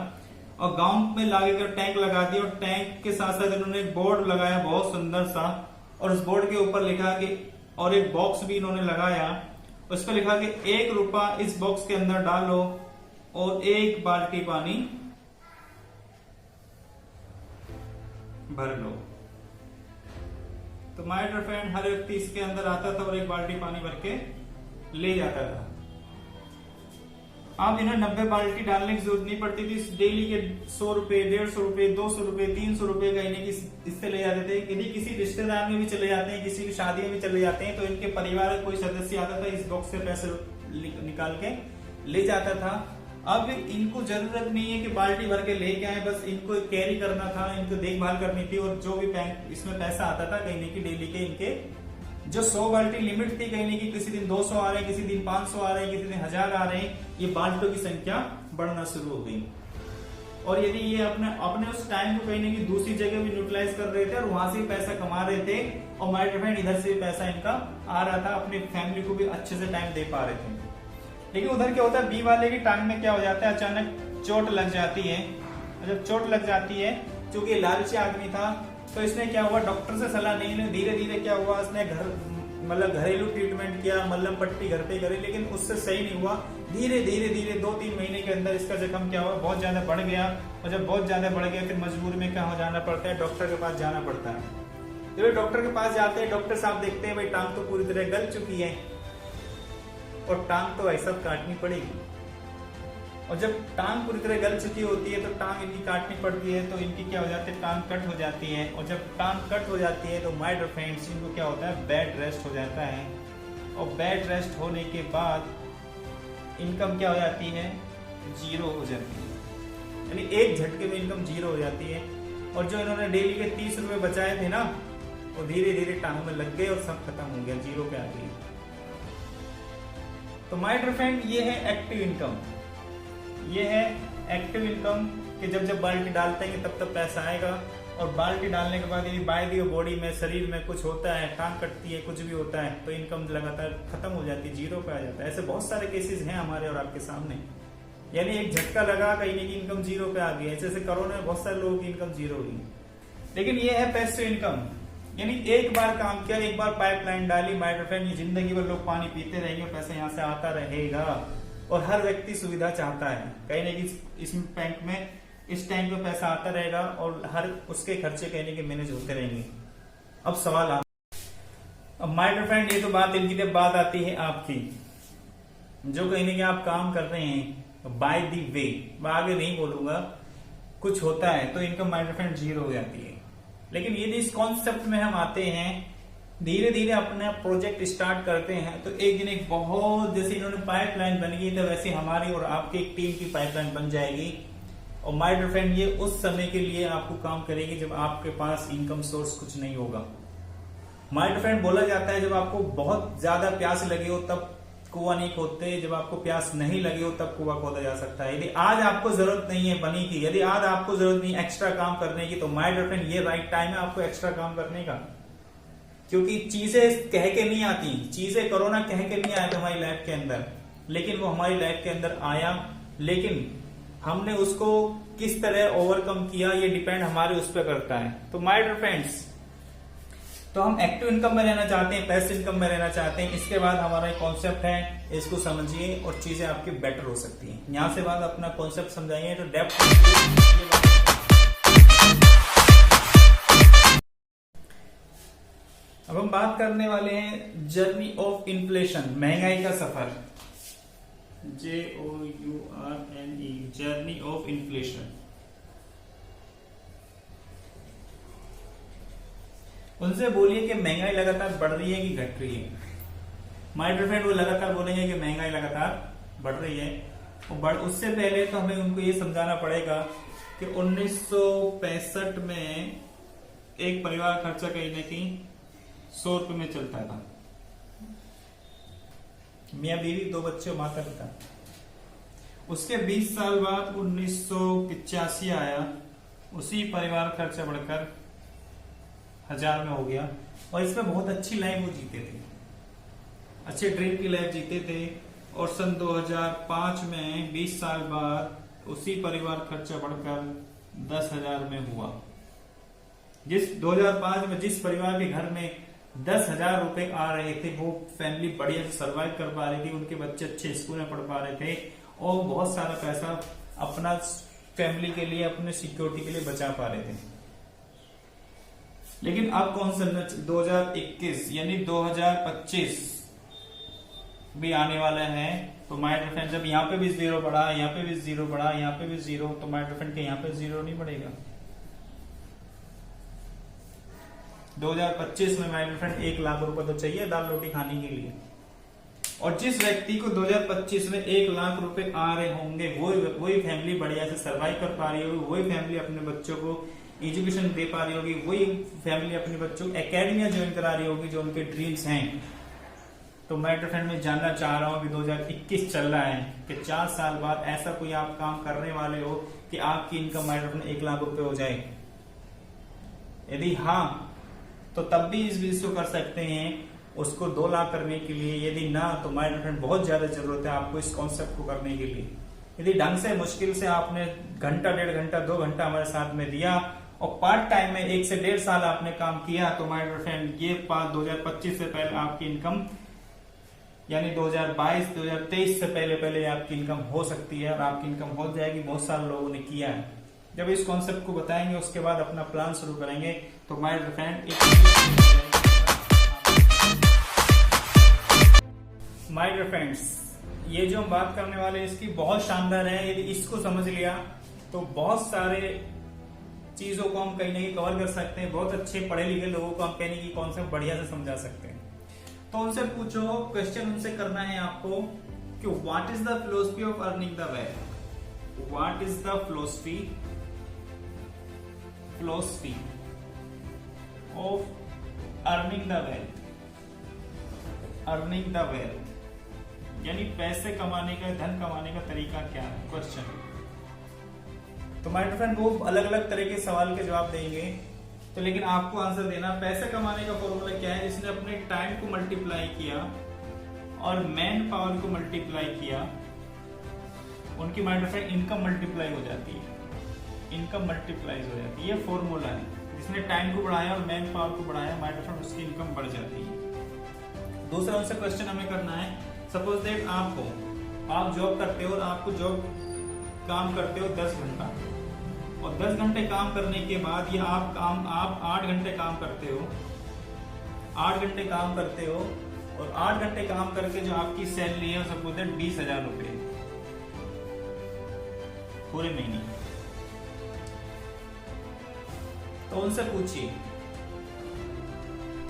और गांव में लाके कर टैंक लगा दिया और टैंक के साथ साथ इन्होंने एक बोर्ड लगाया बहुत सुंदर सा, और उस बोर्ड के ऊपर लिखा कि, और एक बॉक्स भी इन्होंने लगाया, उस पर लिखा कि 1 रुपया इस बॉक्स के अंदर डालो और 1 बाल्टी पानी भर लो। तो माय डियर फ्रेंड, हर व्यक्ति इसके अंदर आता था और 1 बाल्टी पानी भर के ले जाता था। अब इन्हें 90 बाल्टी डालने की जरूरत नहीं पड़ती थी, डेली के 100 रुपए, 150 रुपए, 200 रुपए, 300 रुपए का इन्हें इससे ले जाते थे। यदि किसी रिश्तेदार में भी चले जाते हैं, किसी की शादी में भी चले जाते हैं, तो इनके परिवार का कोई सदस्य आता था, इस बॉक्स से पैसे निकाल के ले जाता था। अब इनको जरूरत नहीं है कि बाल्टी भर के लेके आए, बस इनको कैरी करना था, इनको देखभाल करनी थी, और जो भी बैंक इसमें पैसा आता था कहीं की डेली के इनके जो 100 बाल्टी लिमिट थी, कहीं ना किसी दिन 200 आ रहे हैं, किसी दिन 500 आ रहे हैं, किसी दिन 1000 आ रहे हैं, ये बाल्टियों की संख्या बढ़ना शुरू हो गई। और यदि ये अपने उस टाइम को कहीं ना कहीं दूसरी जगह भी यूटिलाइज कर रहे थे और वहां से भी पैसा कमा रहे थे, और माय डियर फ्रेंड इधर से भी पैसा इनका आ रहा था, अपनी फैमिली को भी अच्छे से टाइम दे पा रहे थे। लेकिन उधर क्या होता है, बी वाले की टांग में क्या हो जाता है, अचानक चोट लग जाती है। जब चोट लग जाती है, चूंकि लालची आदमी था, तो इसने क्या हुआ, डॉक्टर से सलाह नहीं ली, धीरे धीरे क्या हुआ, उसने घरेलू ट्रीटमेंट किया, मल्लम पट्टी घर पे करी, लेकिन उससे सही नहीं हुआ। धीरे धीरे 2-3 महीने के अंदर इसका जख्म क्या हुआ, बहुत ज्यादा बढ़ गया, और जब बहुत ज्यादा बढ़ गया फिर मजबूरी में क्या हो जाना पड़ता है, डॉक्टर के पास जाना पड़ता है। जब डॉक्टर के पास जाते हैं, डॉक्टर साहब देखते हैं भाई टांग तो पूरी तरह गल चुकी है और टांग तो ऐसा काटनी पड़ेगी। और जब टांग पूरी तरह गल चुकी होती है तो टांग इनकी काटनी पड़ती है, तो इनकी क्या हो जाती है, टांग कट हो जाती है। और जब टांग कट हो जाती है तो माय डियर फ्रेंड्स, इनको क्या होता है, बेड रेस्ट हो जाता है। और बेड रेस्ट होने के बाद इनकम क्या हो जाती है, 0 हो जाती है, यानी एक झटके में इनकम 0 हो जाती है। और जो इन्होंने डेली के 30 रुपए बचाए थे ना, वो धीरे धीरे टांग में लग गए और सब खत्म हो गया, 0 पे आ गई। तो माय डियर फ्रेंड, ये है एक्टिव इनकम। ये है एक्टिव इनकम कि जब बाल्टी डालते हैं तब पैसा आएगा, और बाल्टी डालने के बाद यदि बाय दी बॉडी में, शरीर में कुछ होता है, टांग कटती है, कुछ भी होता है, तो इनकम लगातार खत्म हो जाती है, 0 पे आ जाता है। ऐसे बहुत सारे केसेस हैं हमारे और आपके सामने, यानी एक झटका लगा कहीं की इनकम 0 पे आ गई है। जैसे कोरोना में बहुत सारे लोगों की इनकम 0 हुई। लेकिन ये है पैसिव इनकम, यानी एक बार काम किया, एक बार पाइपलाइन डाली, माय डियर फ्रेंड, ये जिंदगी भर लोग पानी पीते रहेंगे, पैसा यहाँ से आता रहेगा। और हर व्यक्ति सुविधा चाहता है, कहीं ना कहीं इसमें बैंक में इस टाइम पे पैसा आता रहेगा और हर उसके खर्चे कहीं ना कहीं मैनेज होते रहेंगे। अब सवाल अब माय डियर फ्रेंड, ये तो बात इनकी, जब बात आती है आपकी, जो कहीं ना कहीं आप काम कर रहे हैं बाय दी वे, मैं आगे नहीं बोलूंगा, कुछ होता है तो इनकम माय डियर फ्रेंड 0 हो जाती है। लेकिन यदि इस कॉन्सेप्ट में हम आते हैं, धीरे धीरे अपना प्रोजेक्ट स्टार्ट करते हैं, तो एक दिन एक बहुत, जैसे इन्होंने पाइपलाइन बन गई तो वैसे हमारी और आपकी एक टीम की पाइपलाइन बन जाएगी। और माय डियर फ्रेंड, ये उस समय के लिए आपको काम करेगी जब आपके पास इनकम सोर्स कुछ नहीं होगा। माय डियर फ्रेंड, बोला जाता है जब आपको बहुत ज्यादा प्यास लगी हो तब कुआं नहीं खोदते, जब आपको प्यास नहीं लगी हो तब कुआं खोदा जा सकता है। यदि आज आपको जरूरत नहीं है बनी की, यदि आज आपको जरूरत नहीं एक्स्ट्रा काम करने की, तो माय डियर फ्रेंड, ये राइट टाइम है आपको एक्स्ट्रा काम करने का। क्योंकि चीजें कह के नहीं आती, चीजें कोरोना कह के नहीं आया था हमारी लाइफ के अंदर, लेकिन वो हमारी लाइफ के अंदर आया, लेकिन हमने उसको किस तरह ओवरकम किया, ये डिपेंड हमारे उस पर करता है। तो माय डियर फ्रेंड्स, तो हम एक्टिव इनकम में रहना चाहते हैं, पैसिव इनकम में रहना चाहते हैं, इसके बाद हमारा एक कॉन्सेप्ट है, इसको समझिए और चीजें आपकी बेटर हो सकती हैं। यहां से बाद अपना कॉन्सेप्ट समझाइए तो डेप्थ। अब हम बात करने वाले हैं जर्नी ऑफ इन्फ्लेशन, महंगाई का सफर। JOURNE, journey of inflation. उनसे बोलिए कि महंगाई लगातार बढ़ रही है कि घट रही है। माय डियर फ्रेंड, वो लगातार बोलेंगे कि महंगाई लगातार बढ़ रही है। और उससे पहले तो हमें उनको ये समझाना पड़ेगा कि 1965 में एक परिवार खर्चा कहीं ना कहीं 100 रुपए में चलता था। मियां बीवी, 2 बच्चे, माता पिता। उसके 20 साल बाद 1985 आया, उसी परिवार खर्चा बढ़कर 1000 में हो गया। और इसमें बहुत अच्छी लाइफ वो जीते थे, अच्छे ड्रीम की लाइफ जीते थे। और सन 2005 में 20 साल बाद उसी परिवार खर्चा बढ़कर 10,000 में हुआ। 2005 में जिस परिवार के घर में 10,000 रुपए आ रहे थे, वो फैमिली बढ़िया से सर्वाइव कर पा रही थी, उनके बच्चे अच्छे स्कूल में पढ़ पा रहे थे और बहुत सारा पैसा अपना फैमिली के लिए, अपने सिक्योरिटी के लिए बचा पा रहे थे। लेकिन अब कौन सा 2021 यानी 2025 भी आने वाला है। तो माय डियर फ्रेंड, जब यहाँ पे भी 0 बढ़ा, यहाँ पे भी 0 बढ़ा, यहाँ पे भी 0, तो माय डियर फ्रेंड के यहाँ पे 0 नहीं बढ़ेगा। 2025 में माय डियर फ्रेंड 1 लाख रुपए तो चाहिए दाल रोटी खाने के लिए। और जिस व्यक्ति को 2025 में 1 लाख रुपए आ रहे होंगे, वही फैमिली बढ़िया से सर्वाइव कर पा रही होगी, वही फैमिली अपने बच्चों को एजुकेशन दे पा रही होगी, वही फैमिली अपने बच्चों को एकेडमिया ज्वाइन करा रही होगी जो उनके ड्रीम्स हैं। तो मैं डियर फ्रेंड में जानना चाह रहा हूं कि 2021 चल रहा है कि 4 साल बाद ऐसा कोई आप काम करने वाले हो कि आपकी income my dear friend 1 lakh रुपए हो जाए। यदि हाँ, तो तब भी इस बिजनेस को कर सकते हैं, उसको 2 लाख करने के लिए। यदि ना, तो माय डियर फ्रेंड बहुत ज्यादा जरूरत है आपको इस कॉन्सेप्ट को करने के लिए। यदि ढंग से, मुश्किल से आपने घंटा, 1.5 घंटा, 2 घंटा हमारे साथ में दिया और पार्ट टाइम में 1 से 1.5 साल आपने काम किया, तो माय डियर फ्रेंड ये 2025 से पहले आपकी इनकम यानी 2022, 2023 से पहले आपकी इनकम हो सकती है और आपकी इनकम हो जाएगी। बहुत सारे लोगों ने किया है। जब इस कॉन्सेप्ट को बताएंगे उसके बाद अपना प्लान शुरू करेंगे। तो my dear friend, my dear friends, ये जो हम बात करने वाले हैं इसकी बहुत शानदार है। यदि इसको समझ लिया तो बहुत सारे चीजों को हम कहीं ना कहीं कवर कर सकते हैं। बहुत अच्छे पढ़े लिखे लोगों को हम कहीं ना कहीं कॉन्सेप्ट बढ़िया से समझा सकते हैं। तो उनसे पूछो, क्वेश्चन उनसे करना है आपको कि what is the philosophy of earning the wealth. What is the philosophy of earning the wealth. Earning the wealth यानी पैसे कमाने का, धन कमाने का तरीका क्या है, क्वेश्चन। तो माय डियर फ्रेंड, वो अलग अलग तरह के सवाल के जवाब देंगे, तो लेकिन आपको आंसर देना। पैसे कमाने का फॉर्मूला क्या है? इसने अपने टाइम को मल्टीप्लाई किया और मैन पावर को मल्टीप्लाई किया, उनकी my dear friend income multiply हो जाती है। इनकम मल्टीप्लाई हो जाती है, ये फॉर्मूला है। जिसने टाइम को बढ़ाया और मैन पावर को बढ़ाया, माय डियर फ्रेंड उसकी इनकम बढ़ जाती है। दूसरा उनसे क्वेश्चन हमें करना है, सपोज दैट आप जॉब करते हो और आपको जॉब काम करते हो 10 घंटा, और 10 घंटे काम करने के बाद या आप 8 घंटे काम करते हो, 8 घंटे काम करते हो और 8 घंटे काम करके जो आपकी सैलरी है सपोज दैट 20,000 रुपए पूरे महीने। तो उनसे पूछिए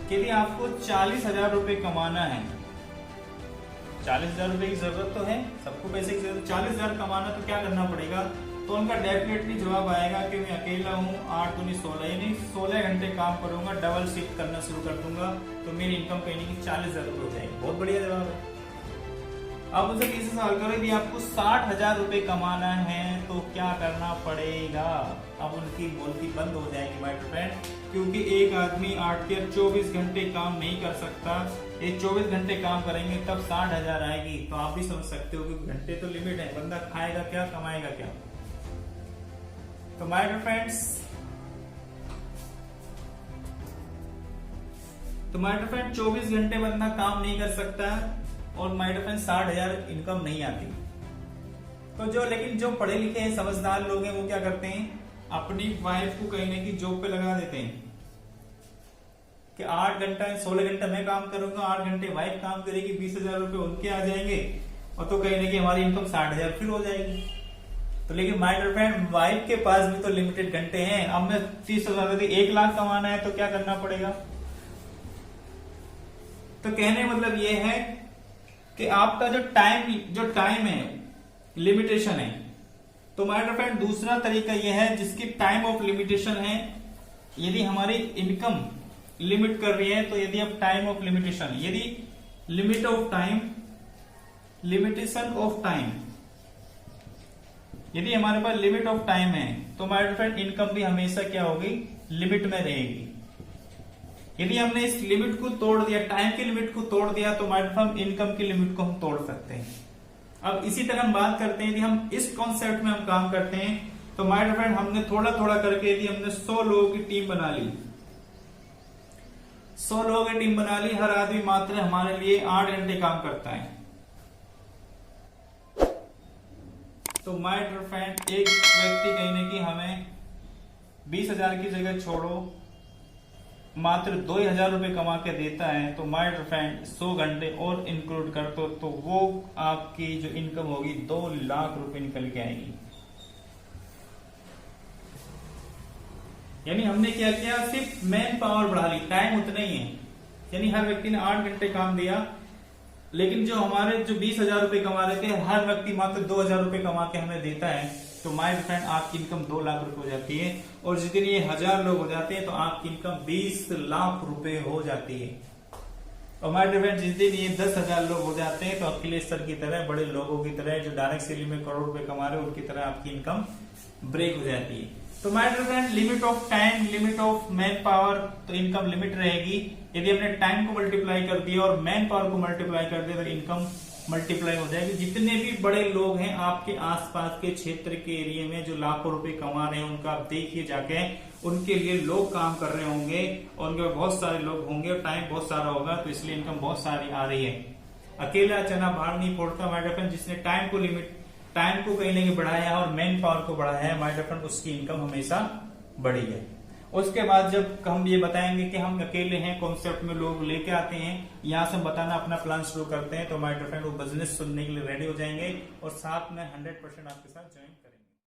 कि यदि आपको 40,000 रुपए कमाना है, 40,000 रुपए की जरूरत तो है, सबको पैसे की जरूरत, 40,000 कमाना तो क्या करना पड़ेगा? तो उनका डेफिनेटली जवाब आएगा कि मैं अकेला हूँ, 8 दूनी 16 यानी 16 घंटे काम करूंगा, डबल शिफ्ट करना शुरू कर दूंगा, तो मेरी इनकम कहीं की 40,000 रुपए हो जाएगी। बहुत बढ़िया जवाब है। अब उनसे तीसरा सवाल करो, यदि आपको 60,000 रुपए कमाना है तो क्या करना पड़ेगा? अब उनकी बोलती बंद हो जाएगी माय डियर फ्रेंड, क्योंकि एक आदमी 8 या 24 घंटे काम नहीं कर सकता। ये 24 घंटे काम करेंगे तब 60,000 आएगी। तो आप भी समझ सकते हो कि घंटे तो लिमिट है, बंदा खाएगा क्या, कमाएगा क्या। तो माय डियर फ्रेंड्स, तो माय डियर फ्रेंड 24 घंटे बंदा काम नहीं कर सकता और माय डियर फ्रेंड 60,000 इनकम नहीं आती। तो लेकिन जो पढ़े लिखे हैं, समझदार लोग हैं, वो क्या करते हैं, अपनी वाइफ को कहीं ना कहीं जॉब पे लगा देते हैं। कि 8 घंटा 16 घंटा मैं काम करूंगा, 8 घंटे वाइफ काम करेगी, 20,000 रुपए उनके आ जाएंगे, और तो कहीं ना कहीं हमारी इनकम 60,000 फिर हो जाएगी। तो लेकिन माय डियर फ्रेंड, वाइफ के पास भी तो लिमिटेड घंटे हैं। अब मैं 30,000 का 1 लाख कमाना है तो क्या करना पड़ेगा? तो कहने मतलब ये है कि आपका जो टाइम है, लिमिटेशन है। तो माय डियर फ्रेंड, दूसरा तरीका यह है जिसकी टाइम ऑफ लिमिटेशन है। यदि हमारी इनकम लिमिट कर रही है, तो यदि आप टाइम ऑफ लिमिटेशन, यदि limit of time, limitation of time, यदि हमारे पास लिमिट ऑफ टाइम है, तो माय डियर फ्रेंड इनकम भी हमेशा क्या होगी? लिमिट में रहेगी। यदि हमने इस लिमिट को तोड़ दिया, टाइम की लिमिट को तोड़ दिया, तो माय डियर फ्रेंड इनकम की लिमिट को हम तोड़ सकते हैं। अब इसी तरह हम बात करते हैं, यदि हम इस कॉन्सेप्ट में हम काम करते हैं, तो माय डियर फ्रेंड हमने थोड़ा थोड़ा करके यदि हमने 100 लोगों की टीम बना ली, 100 लोगों की टीम बना ली, हर आदमी मात्र हमारे लिए 8 घंटे काम करता है, तो माय डियर फ्रेंड एक व्यक्ति कहीं ना कहीं हमें 20,000 की जगह छोड़ो मात्र 2,000 रुपए कमा के देता है, तो माय डियर फ्रेंड 100 घंटे और इंक्लूड कर दो, तो वो आपकी जो इनकम होगी 2 लाख रुपए निकल के आएगी। यानी हमने क्या किया? सिर्फ मैन पावर बढ़ा ली, टाइम उतना ही है। यानी हर व्यक्ति ने 8 घंटे काम दिया, लेकिन जो हमारे जो 20,000 रुपए कमा रहे थे, हर व्यक्ति मात्र 2,000 रुपए कमा के हमें देता है, तो माय फ्रेंड आपकी इनकम 2 लाख रुपए हो जाती है। और जिस दिन ये 1000 लोग हो जाते हैं, तो आपकी इनकम 20 लाख रुपए हो जाती है। और माय फ्रेंड जिस दिन ये 10,000 लोग हो जाते हैं, तो अखिलेश सर की तरह, बड़े लोगों की तरह, जो डायरेक्ट सैलरी में करोड़ रुपए कमा रहे हैं, उनकी तरह आपकी इनकम ब्रेक हो जाती है। तो my dear friend, limit of time, limit of man power, तो इनकम लिमिट रहेगी। यदि हमने टाइम को मल्टीप्लाई कर दिया और मैन पावर को मल्टीप्लाई कर दिया, तो इनकम मल्टीप्लाई हो जाएगी। जितने भी बड़े लोग हैं आपके आसपास के क्षेत्र के एरिया में जो लाखों रुपए कमा रहे हैं, उनका आप देखिए जाके, उनके लिए लोग काम कर रहे होंगे और उनके बहुत सारे लोग होंगे और टाइम बहुत सारा होगा, तो इसलिए इनकम बहुत सारी आ रही है। अकेला चना बाहर नहीं फोड़ता माय डियर फ्रेंड। जिसने टाइम को कहीं ना कहीं बढ़ाया और मैन पावर को बढ़ाया है माय डियर फ्रेंड, उसकी इनकम हमेशा बढ़ी है। उसके बाद जब हम ये बताएंगे कि हम अकेले हैं, कॉन्सेप्ट में लोग लेके आते हैं, यहां से हम बताना अपना प्लान शुरू करते हैं, तो माय डियर फ्रेंड वो बिजनेस सुनने के लिए रेडी हो जाएंगे और साथ में 100% आपके साथ ज्वाइन करेंगे।